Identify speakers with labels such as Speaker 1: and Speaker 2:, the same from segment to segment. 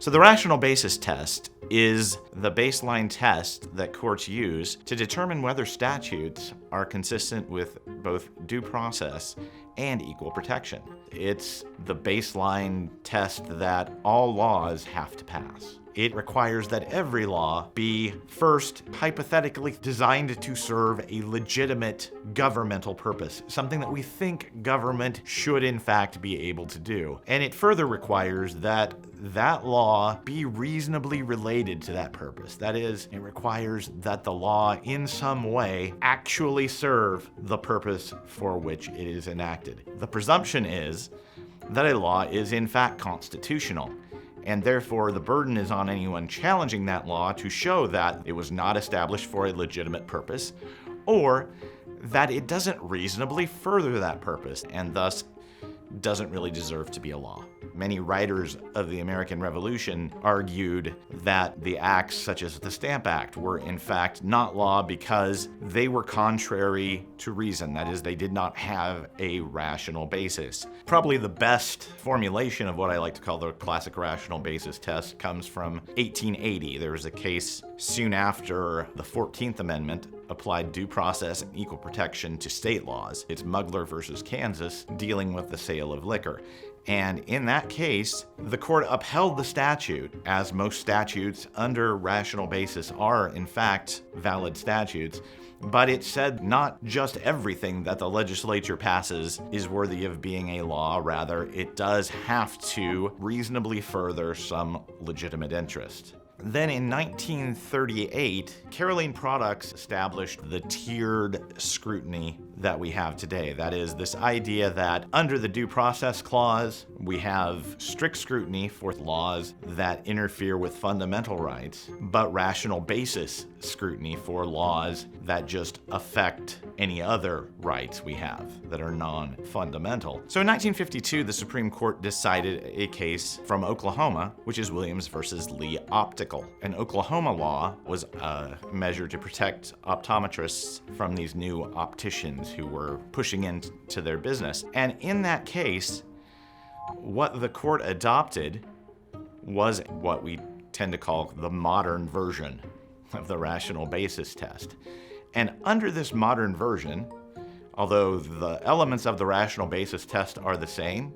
Speaker 1: So the rational basis test is the baseline test that courts use to determine whether statutes are consistent with both due process and equal protection. It's the baseline test that all laws have to pass. It requires that every law be first hypothetically designed to serve a legitimate governmental purpose, something that we think government should in fact be able to do. And it further requires that that law be reasonably related to that purpose. That is, it requires that the law in some way actually serve the purpose for which it is enacted. The presumption is that a law is in fact constitutional, and therefore the burden is on anyone challenging that law to show that it was not established for a legitimate purpose, or that it doesn't reasonably further that purpose, and thus doesn't really deserve to be a law. Many writers of the American Revolution argued that the acts such as the Stamp Act were in fact not law because they were contrary to reason. That is, they did not have a rational basis. Probably the best formulation of what I like to call the classic rational basis test comes from 1880. There was a case soon after the 14th Amendment applied due process and equal protection to state laws. It's Mugler versus Kansas, dealing with the sale of liquor. And in that case, the court upheld the statute, as most statutes under rational basis are in fact valid statutes, but it said not just everything that the legislature passes is worthy of being a law. Rather, it does have to reasonably further some legitimate interest. Then in 1938, Caroline Products established the tiered scrutiny that we have today. That is, this idea that under the Due Process Clause, we have strict scrutiny for laws that interfere with fundamental rights, but rational basis scrutiny for laws that just affect any other rights we have that are non-fundamental. So in 1952, the Supreme Court decided a case from Oklahoma, which is Williams versus Lee Optical. An Oklahoma law was a measure to protect optometrists from these new opticians who were pushing into their business. And in that case, what the court adopted was what we tend to call the modern version of the rational basis test. And under this modern version, although the elements of the rational basis test are the same,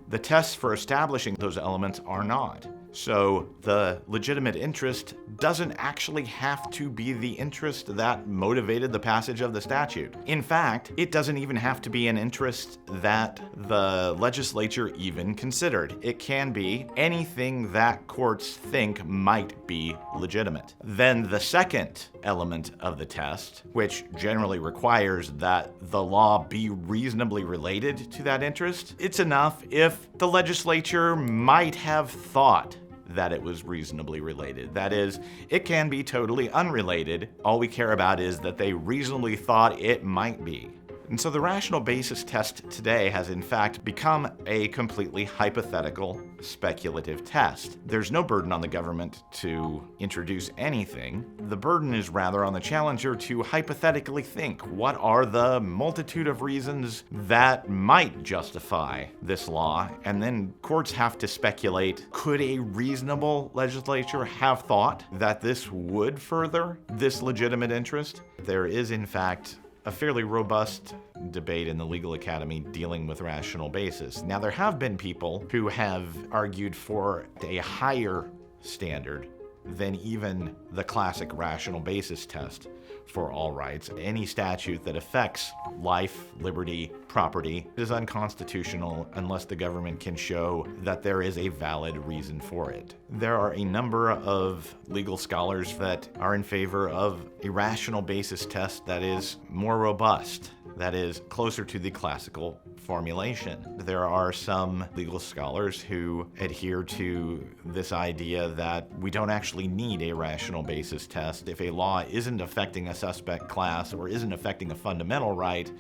Speaker 1: the tests for establishing those elements are not. So the legitimate interest doesn't actually have to be the interest that motivated the passage of the statute. In fact, it doesn't even have to be an interest that the legislature even considered. It can be anything that courts think might be legitimate. Then the second element of the test, which generally requires that the law be reasonably related to that interest, it's enough if the legislature might have thought that it was reasonably related. That is, it can be totally unrelated. All we care about is that they reasonably thought it might be. And so the rational basis test today has in fact become a completely hypothetical, speculative test. There's no burden on the government to introduce anything. The burden is rather on the challenger to hypothetically think, what are the multitude of reasons that might justify this law? And then courts have to speculate, could a reasonable legislature have thought that this would further this legitimate interest? There is in fact a fairly robust debate in the legal academy dealing with rational basis. Now, there have been people who have argued for a higher standard than even the classic rational basis test for all rights. Any statute that affects life, liberty, property is unconstitutional unless the government can show that there is a valid reason for it. There are a number of legal scholars that are in favor of a rational basis test that is more robust, that is closer to the classical formulation. There are some legal scholars who adhere to this idea that we don't actually need a rational basis test. If a law isn't affecting a suspect class or isn't affecting a fundamental right,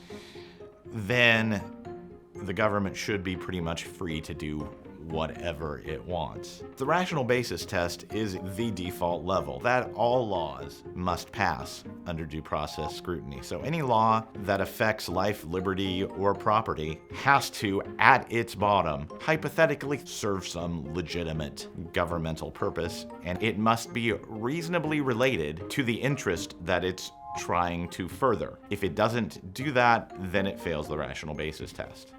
Speaker 1: then the government should be pretty much free to do whatever it wants. The rational basis test is the default level that all laws must pass under due process scrutiny. So any law that affects life, liberty, or property has to, at its bottom, hypothetically serve some legitimate governmental purpose, and it must be reasonably related to the interest that it's trying to further. If it doesn't do that, then it fails the rational basis test.